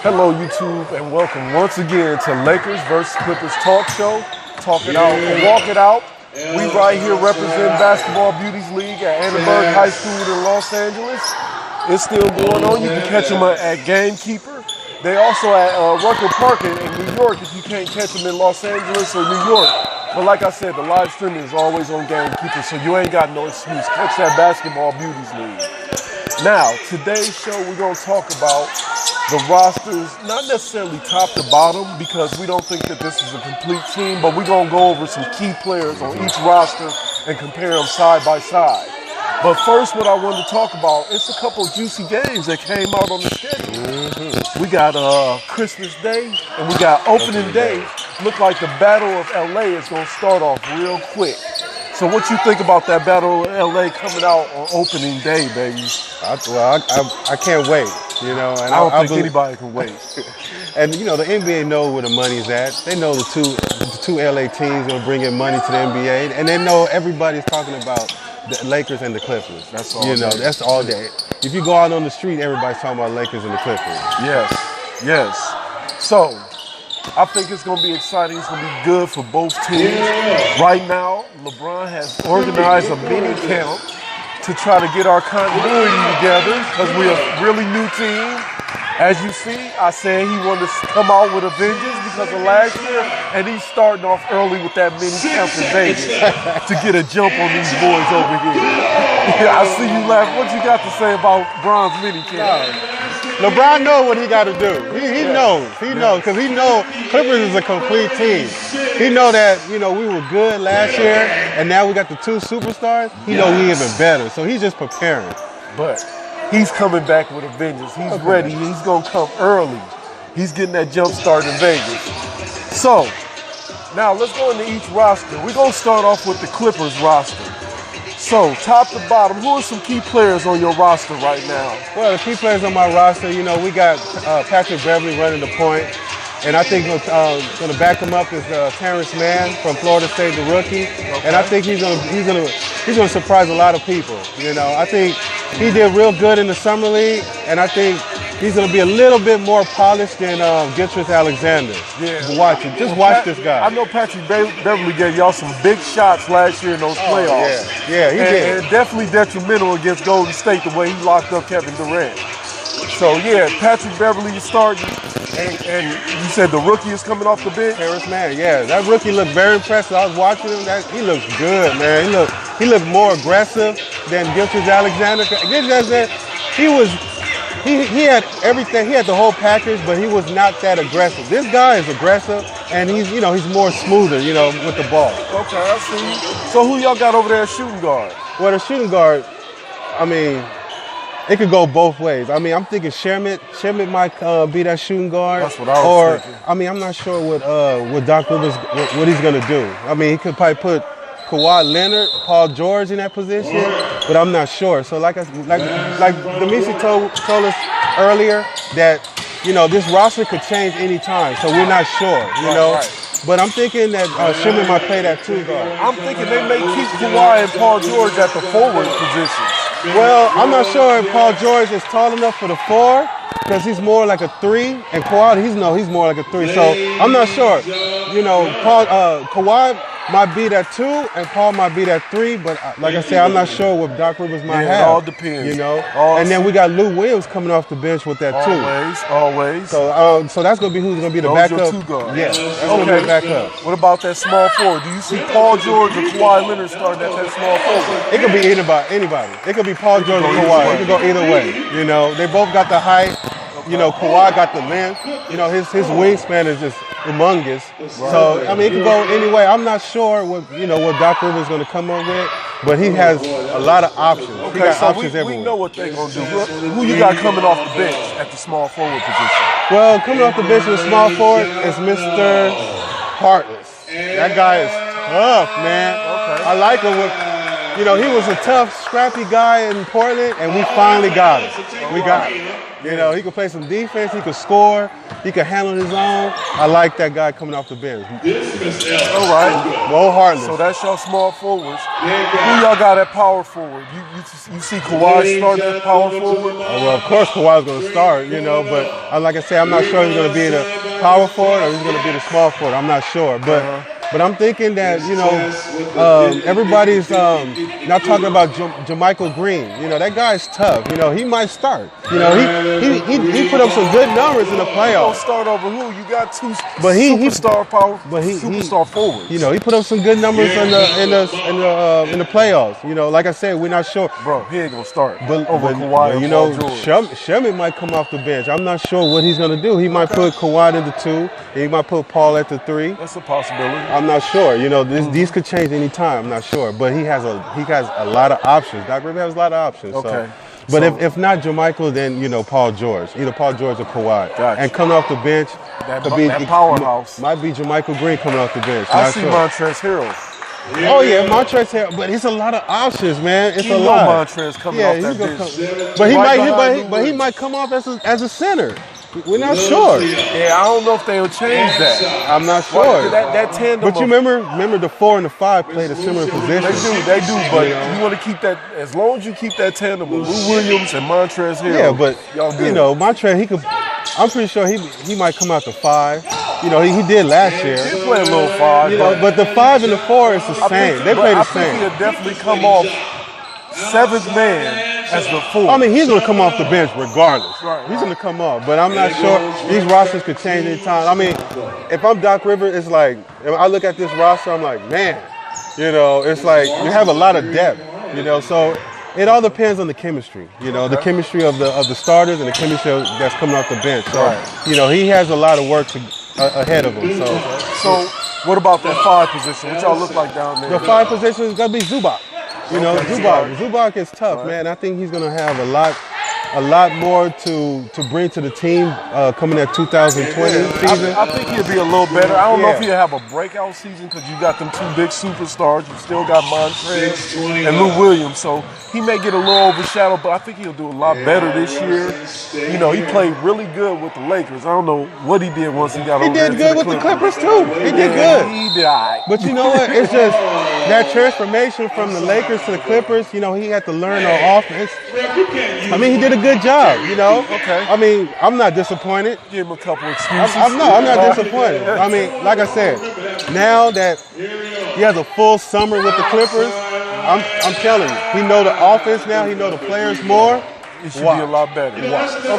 Hello, YouTube, and welcome once again to Lakers vs. Clippers Talk Show. Talk it out and walk it out. We right here represent Basketball Beauties League at Annenberg High School in Los Angeles. It's still going on. You can catch them at Gamekeeper. They also at Rucker Park in New York if you can't catch them in Los Angeles or New York. But like I said, the live streaming is always on Gamekeeper, so you ain't got no excuse. Catch that Basketball Beauties League. Now, today's show, we're going to talk about the rosters, not necessarily top to bottom, because we don't think that this is a complete team, but we're going to go over some key players on each roster and compare them side by side. But first, what I wanted to talk about, it's a couple of juicy games that came out on the schedule. We got Christmas Day, and we got opening day. Look like the Battle of LA is going to start off real quick. So what you think about that Battle of LA coming out on opening day, baby? I can't wait, you know. And I don't think anybody can wait. And, you know, the NBA know where the money's at. They know the two LA teams will bring in money to the NBA. And they know everybody's talking about the Lakers and the Clippers. That's all day. That's all day. If you go out on the street, everybody's talking about Lakers and the Clippers. Yes. So, I think it's going to be exciting. It's going to be good for both teams. Right now, LeBron has organized a mini camp to try to get our continuity together because we're a really new team. As you see, I said he wanted to come out with a vengeance because of last year, and he's starting off early with that mini camp in Vegas to get a jump on these boys over here. Yeah, I see you laughing. What you got to say about Bron's mini camp? LeBron knows what he got to do. He knows. He knows because he knows Clippers is a complete team. He know that, you know, we were good last year, and now we got the two superstars. He know we even better, so he's just preparing. But he's coming back with a vengeance. He's ready. He's going to come early. He's getting that jump start in Vegas. So, now let's go into each roster. We're going to start off with the Clippers roster. So, top to bottom, who are some key players on your roster right now? Well, the key players on my roster, you know, we got Patrick Beverly running the point. And I think going to back him up is Terrence Mann from Florida State, the rookie. Okay. And I think he's going to surprise a lot of people. You know, I think he did real good in the summer league, and I think he's going to be a little bit more polished than Gilgeous Alexander. Yeah. Just watch this guy. I know Patrick Beverly gave y'all some big shots last year in those playoffs. Yeah, he did. And definitely detrimental against Golden State the way he locked up Kevin Durant. So, yeah, Patrick Beverly is starting. And you said the rookie is coming off the bench? Terrence Mann, yeah. That rookie looked very impressive. I was watching him. He looks good, man. He looked more aggressive than Gilgeous Alexander. He had everything. He had the whole package, but he was not that aggressive. This guy is aggressive, and he's more smoother, with the ball. Okay, I see. So who y'all got over there at shooting guard? Well, the shooting guard, I mean, it could go both ways. I mean, I'm thinking Sherman might be that shooting guard. That's what I was thinking. I mean, I'm not sure what Doc Rivers what he's gonna do. I mean, he could probably put Kawhi Leonard, Paul George in that position, but I'm not sure. So like Demisi told us earlier that this roster could change any time. So we're not sure. Right. But I'm thinking that Sherman might play that two guard. I'm thinking they may keep Kawhi and Paul George at the forward positions. Well, I'm not sure if Paul George is tall enough for the 4 because he's more like a 3, and Kawhi, he's more like a 3. So I'm not sure. Kawhi might be that 2, and Paul might be that 3. But like I said, I'm not sure what Doc Rivers might have. It all depends. And then we got Lou Williams coming off the bench with that 2. Always. So that's gonna be who's gonna be the backup. Those are 2 guards. Yeah, that's gonna be the backup. What about that small forward? Do you see Paul George or Kawhi Leonard starting at that small forward? It could be anybody. It could be Paul George or Kawhi. It could go either way. They both got the height. Kawhi got the length. His wingspan is just humongous. Right. So I mean, it could go any way. I'm not sure what Doc Rivers is going to come up with, but he has a lot of options. Okay, he got so options everywhere. We know what they're going to do. Who you got coming off the bench at the small forward position? Well, coming off the bench with small forward is Mr. Harkless. That guy is tough, man. Okay. I like him with. you know, he was a tough, scrappy guy in Portland, and we finally got him. We got him. You know, he could play some defense, he could score, he could handle his own. I like that guy coming off the bench. All right. Mo Harkless. So that's your small forwards. Who y'all got at power forward? You see Kawhi starting at power forward? Well, of course Kawhi's going to start, you know, but like I said, I'm not sure he's going to be the power forward or he's going to be the small forward. I'm not sure. But I'm thinking that, you know, everybody's not talking about JaMychal Green. You know, that guy's tough. You know, he might start. You know, he put up some good numbers in the playoffs. Don't start over who? You got two superstar forwards. You know, he put up some good numbers in the playoffs. You know, like I said, we're not sure. Bro, he ain't gonna start over Kawhi. You know, Sherman might come off the bench. I'm not sure what he's gonna do. He might put Kawhi at the 2. He might put Paul at the 3. That's a possibility. I'm not sure. You know, these could change any time. I'm not sure, but he has a lot of options. Doc Rivers has a lot of options. Okay. But if not JaMychal, then, you know, Paul George. Either Paul George or Kawhi. Gotcha. And coming off the bench, that powerhouse. Might be JaMychal Green coming off the bench. I see Montrezl Harrell. Oh yeah, Montrezl Harrell, but it's a lot of options, man. It's a lot. Montrezl coming off that bench. But he might come off as a center. We're not sure. Yeah, I don't know if they'll change that. I'm not sure. That tandem. But you remember the 4 and the 5 played a similar position. They do. But you want to keep that, as long as you keep that tandem with Lou Williams and Montrezl Harrell. Yeah, but you know, Montrezl, he could. I'm pretty sure he might come out the 5. You know, he did last year. He played a little 5. You know, but the 5 and the 4 is the same. They play the same. I think he'll definitely come off 7th man as the 4. I mean, he's going to come off the bench regardless. Right. He's going to come off, but I'm not sure. These rosters could change anytime. I mean, if I'm Doc Rivers, it's like, if I look at this roster, I'm like, man, you know, it's like you have a lot of depth, you know, so it all depends on the chemistry, you know, the chemistry of the starters and the chemistry that's coming off the bench. So, you know, he has a lot of work ahead of him. So what about that 5 position? What y'all look like down there? The 5 position is going to be Zubac. You know, Zubac is tough, man. I think he's going to have a lot more to bring to the team coming at 2020 season. I think he'll be a little better. I don't know if he'll have a breakout season because you got them 2 big superstars. You still got Montrezl and Lou Williams, so he may get a little overshadowed, but I think he'll do a lot better this year. You know, he played really good with the Lakers. I don't know what he did once he got over there. He did good with the Clippers too. He did good. He did all right. But you know what? It's just that transformation from the Lakers to the Clippers. You know, he had to learn on offense. I mean, he did a good job. You know. Okay. I mean, I'm not disappointed. Give him a couple excuses. I'm not disappointed. I mean, like I said, now that he has a full summer with the Clippers, I'm telling you, he know the offense now. He know the players more. It should be a lot better.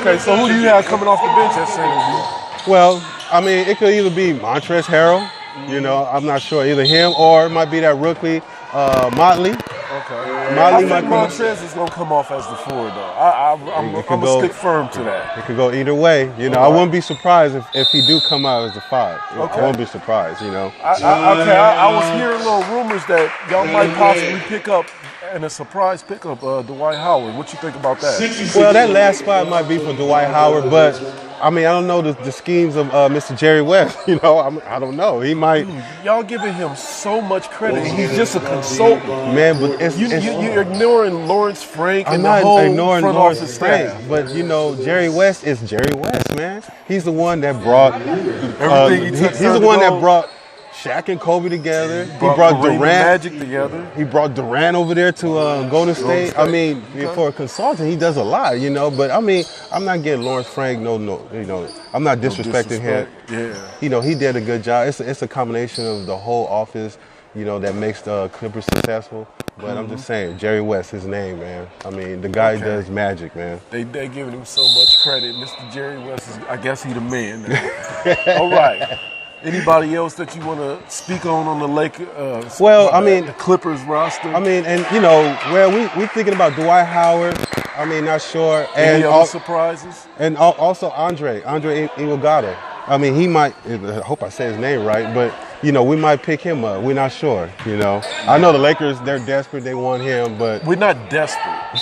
Okay, so who do you have coming off the bench at center? Well, I mean, it could either be Montrezl Harrell. You know, I'm not sure, either him or it might be that rookie Motley. Okay. Motley I think Montrezl is gonna come off as the 4 though. I'm gonna stick firm to that. It could go either way. You know, I wouldn't be surprised if he do come out as the 5. Okay. I won't be surprised. You know. I was hearing little rumors that y'all might possibly pick up. And a surprise pickup, Dwight Howard. What you think about that? Well, that last spot might be for Dwight Howard, but I mean, I don't know the schemes of Mr. Jerry West. You know, I don't know. He might. Y'all giving him so much credit. He's just a consultant, man. But you're ignoring Lawrence Frank and I'm the whole not ignoring front Lawrence office Frank, staff. but you know, Jerry West is Jerry West, man. He's the one that brought everything. He's the one that brought Shaq and Kobe together. He brought Durant. Magic together. He brought Durant over there to Golden State. I mean, for a consultant, he does a lot, you know. But I mean, I'm not getting Lawrence Frank. No, you know, I'm not disrespecting him. Yeah. You know, he did a good job. It's a combination of the whole office, you know, that makes the Clippers successful. But I'm just saying, Jerry West, his name, man. I mean, the guy does magic, man. They giving him so much credit. Mr. Jerry West is, I guess, he the man now. All right. Anybody else that you want to speak on the Lakers? Well, I mean, the Clippers roster. I mean, and you know, well, we thinking about Dwight Howard. I mean, not sure. Any other surprises? And also Andre Iguodala. I mean, he might. I hope I say his name right, but you know, we might pick him up. We're not sure. You know, I know the Lakers. They're desperate. They want him, but we're not desperate.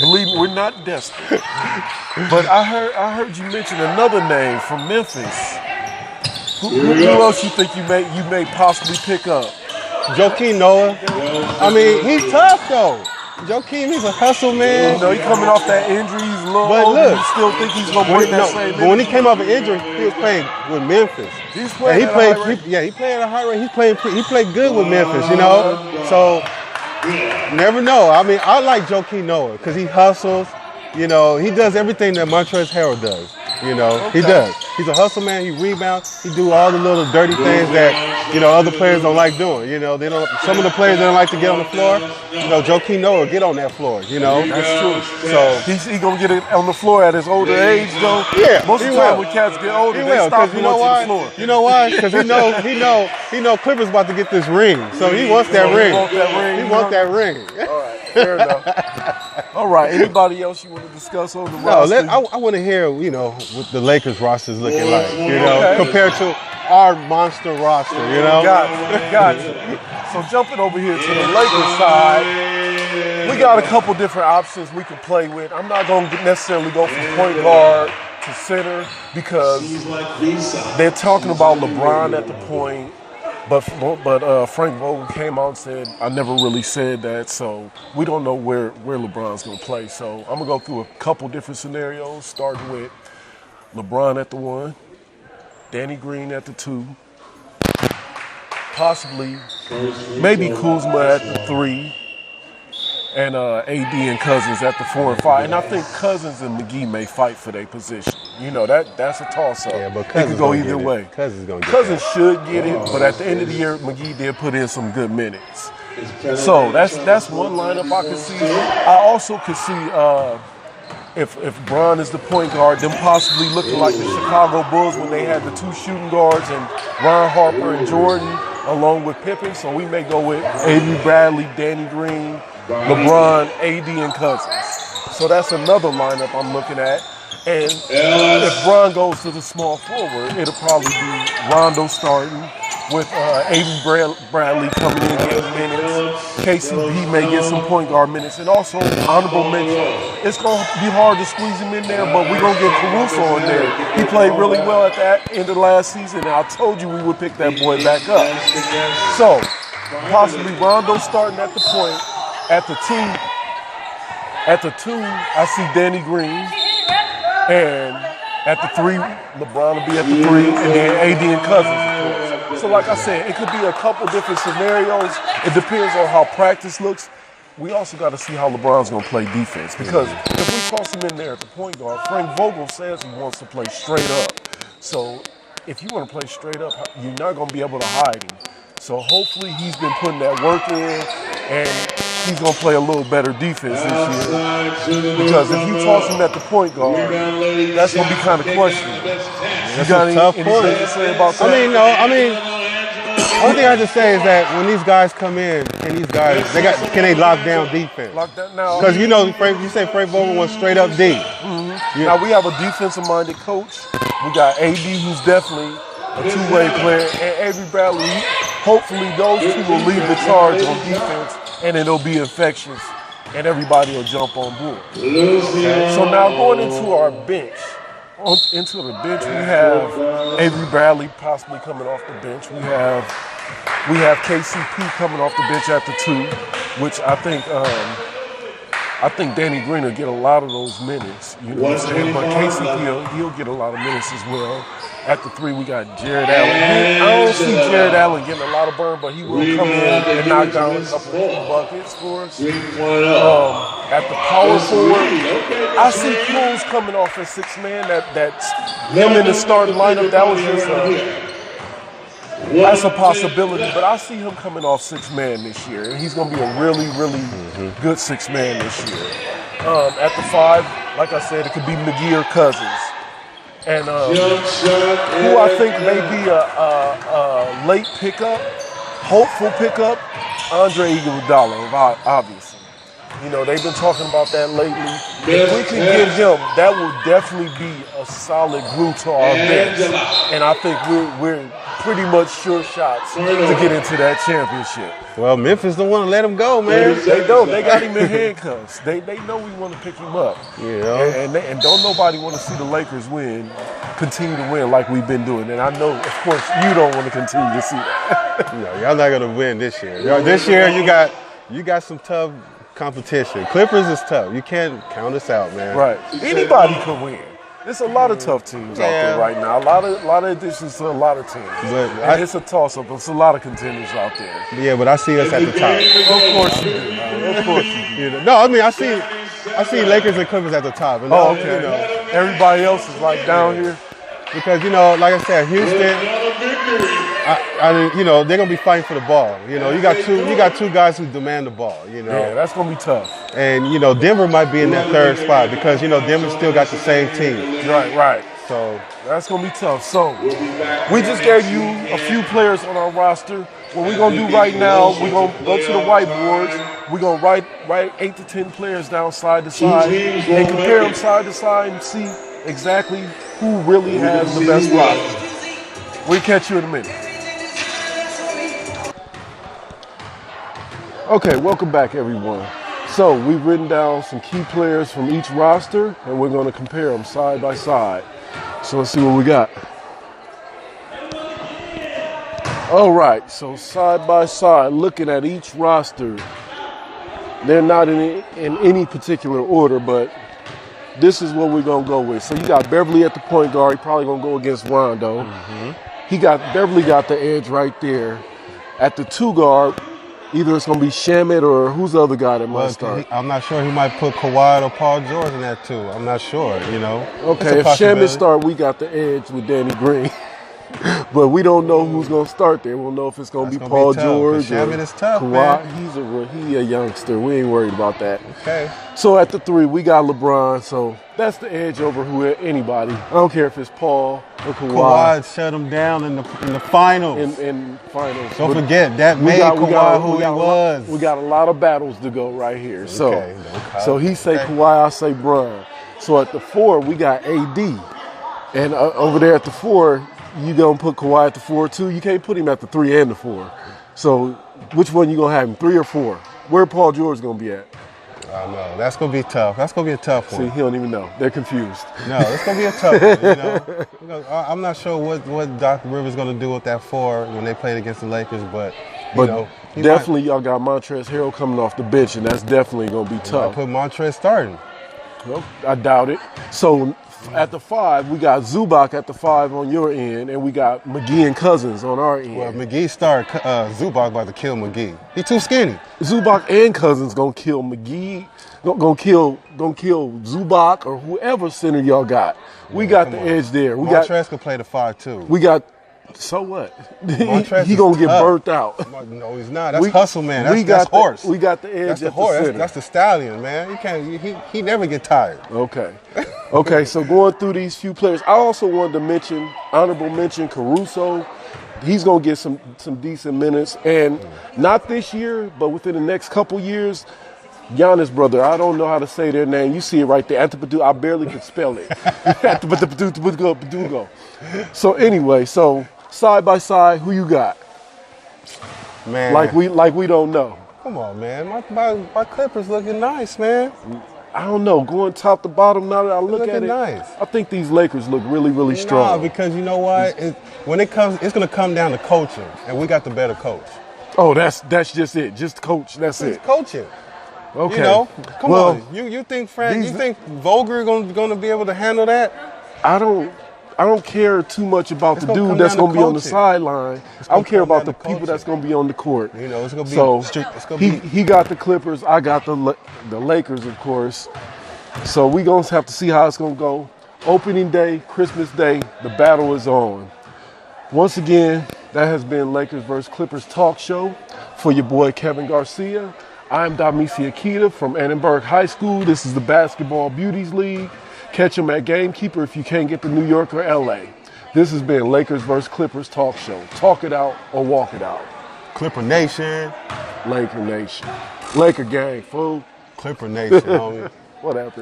Believe me, we're not desperate. But I heard you mention another name from Memphis. Who else you think you may possibly pick up? Joakim Noah. I mean, he's tough though. Joakim, he's a hustle man. You know, he's coming off that injury. He's a little But older. look, You still think he's going to bring that same but when he came off an injury, he was playing with Memphis. He's playing And he played at a high rate. He played good with Memphis, you know. So you never know. I mean, I like Joakim Noah because he hustles. You know, he does everything that Montrezl Harrell does. You know, he does. He's a hustle man. He rebounds. He do all the little dirty things that, you know, other players don't like doing. You know, they don't. Some of the players don't like to get on the floor. You know, Joakim Noah get on that floor. You know, that's true. So he gonna get it on the floor at his older age, though. Yeah, most of the time when cats get older, they stop you going know to why? the floor. You know why? Because he know Clippers about to get this ring, so he wants that ring. He wants that ring. All right, fair enough. All right. Anybody else you want to discuss on the roster? I want to hear, you know, what the Lakers roster is looking like, you know, compared to our monster roster, you know. Got you. So jumping over here to the Lakers side, we got a couple different options we can play with. I'm not going to necessarily go from point guard to center because they're talking about LeBron at the point. But Frank Vogel came out and said, I never really said that, so we don't know where LeBron's going to play. So I'm going to go through a couple different scenarios, starting with LeBron at the 1, Danny Green at the 2, possibly maybe Kuzma at the 3, and AD and Cousins at the 4 and 5. And I think Cousins and McGee may fight for their position. You know, that's a toss-up. Yeah, but it could go either way. Cousins should get it, but at the end of the year, McGee did put in some good minutes. So that's one lineup I could see. I also could see if Bron is the point guard, them possibly looking like the Chicago Bulls when they had the 2 shooting guards and Ron Harper and Jordan along with Pippen. So we may go with Avery Bradley, Danny Green, LeBron, AD, and Cousins. So that's another lineup I'm looking at. And if Bron goes to the small forward, it'll probably be Rondo starting with Avery Bradley coming in getting minutes. KCP may get some point guard minutes. And also, honorable mention, it's going to be hard to squeeze him in there, but we're going to get Caruso in there. He played really well at the end of last season, and I told you we would pick that boy back up. So, possibly Rondo starting at the point. At the 2, I see Danny Green. And at the 3, LeBron will be at the 3, and then AD and Cousins, of course. So like I said, it could be a couple different scenarios. It depends on how practice looks. We also got to see how LeBron's going to play defense, because if we toss him in there at the point guard, Frank Vogel says he wants to play straight up. So if you want to play straight up, you're not going to be able to hide him. So hopefully he's been putting that work in, and he's going to play a little better defense this year. Because if you toss him at the point guard, that's going to be kind of questionable. That's a tough point. To say about that? Only thing I have to say is that when these guys come in, can they lock down defense? Because you know, you say Frank Vogel wants straight up D. Mm-hmm. Yeah. Now we have a defensive-minded coach. We got AD, who's definitely a two-way player, and Avery Bradley. Hopefully those two will lead the charge on defense, and it'll be infectious, and everybody will jump on board. Okay. So now going into our bench. Into the bench, we have Avery Bradley possibly coming off the bench. We have KCP coming off the bench at the 2, which I think Danny Green will get a lot of those minutes. You know what I'm saying? But KCP, he'll get a lot of minutes as well. At the 3, we got Jared Allen. I don't see Jared Allen getting a lot of burn, but he will come in and knock down a couple of buckets for us. At the power forward, I see Cruz coming off as 6-man. That's him in the starting lineup. That was just that's a possibility. But I see him coming off 6-man this year, and he's going to be a really, really good 6-man this year. At the 5, like I said, it could be McGee or Cousins. And who I think may be a late pickup, hopeful pickup, Andre Iguodala, obviously. You know, they've been talking about that lately. If we can get him, that will definitely be a solid glue to our bench. And I think we're pretty much sure shots to get into that championship. Well, Memphis don't want to let him go, man. They don't. They got him in handcuffs. They know we want to pick him up. Yeah. And don't nobody want to see the Lakers continue to win like we've been doing. And I know, of course, you don't want to continue to see that. No, y'all not going to win this year. This year, you got you got some tough competition. Clippers is tough. You can't count us out, man. Right. Anybody could win. There's a lot of tough teams out there right now. A lot of additions to a lot of teams. But it's a toss-up. It's a lot of contenders out there. Yeah, but I see us at the top. Of course you do. Man. Of course you do. No, I mean I see Lakers and Clippers at the top. And okay. You know, everybody else is like down here. Because like I said, Houston. They're gonna be fighting for the ball. You got two guys who demand the ball. Yeah, that's gonna be tough. And Denver might be in that third spot because Denver still got the same team. Right. So that's gonna be tough. So we just gave you a few players on our roster. What we're gonna do right now, we're gonna go to the whiteboards. We're gonna write 8 to 10 players down side to side and compare them side to side and see exactly who really has the best roster. We'll catch you in a minute. Okay, welcome back, everyone. So we've written down some key players from each roster, and we're going to compare them side by side. So let's see what we got. All right, so side by side, looking at each roster. They're not in any particular order, but this is what we're going to go with. So you got Beverly at the point guard. He's probably going to go against Rondo. Beverly got the edge right there. At the 2 guard, either it's going to be Shamet or who's the other guy that might start? I'm not sure. He might put Kawhi or Paul George in that too. I'm not sure, Okay, if Shamet start, we got the edge with Danny Green. But we don't know who's going to start there. We don't know if it's going to be Paul George or Shamet is tough, Kawhi. man. He's a youngster. We ain't worried about that. Okay. So at the 3, we got LeBron. So that's the edge over anybody. I don't care if it's Paul or Kawhi. Kawhi shut him down in the finals. In finals. Don't forget, that made Kawhi who he was. We got a lot of battles to go right here. Okay. So he say Kawhi, I say Bron. So at the 4, we got AD. And over there at the 4, you gonna put Kawhi at the 4 too? You can't put him at the 3 and the 4. So which one you gonna have him, 3 or 4? Where Paul George gonna be at? I don't know. That's gonna be tough. That's gonna be a tough one. See, he don't even know. They're confused. No, it's gonna be a tough one. I'm not sure what Doc Rivers gonna do with that 4 when they played against the Lakers, but definitely y'all got Montrezl Harrell coming off the bench, and that's definitely gonna be tough. I put Montrezl starting. Well, I doubt it. So at the 5, we got Zubac at the 5 on your end, and we got McGee and Cousins on our end. Well, McGee started. Zubac about to kill McGee. He too skinny. Zubac and Cousins gonna kill McGee. Gonna kill Zubac or whoever center y'all got. We got the edge there. Montrezl could play the 5 too. We got. So what? He gonna get burnt out. No, he's not. That's hustle, man. That's horse. We got the edge. That's the at horse. The center. That's the stallion, man. You can't. He never get tired. Okay. So going through these few players, I also wanted to honorable mention Caruso. He's gonna get some decent minutes, and not this year, but within the next couple years. Giannis' brother, I don't know how to say their name. You see it right there. I barely could spell it. So anyway, side by side, who you got? Man, like we don't know. Come on, man. My Clippers looking nice, man. I don't know. Going top to bottom, now that I look at it, nice. I think these Lakers look really, really strong. No, because you know what? It's going to come down to coaching, and we got the better coach. Oh, that's just it. Just coach. That's it. Coaching. Okay. Come on. You think Vogel going to be able to handle that? I don't care too much about the dude that's going to be on the sideline. I don't care about the people that's going to be on the court. It's going to be he got the Clippers. I got the Lakers, of course. So we going to have to see how it's going to go. Opening day, Christmas Day, the battle is on. Once again, that has been Lakers vs. Clippers talk show for your boy Kevin Garcia. I'm Damisi Akita from Annenberg High School. This is the Basketball Beauties League. Catch them at Gamekeeper if you can't get to New York or LA. This has been Lakers vs. Clippers talk show. Talk it out or walk it out. Clipper Nation. Laker Nation. Laker gang, fool. Clipper Nation, homie. What happened?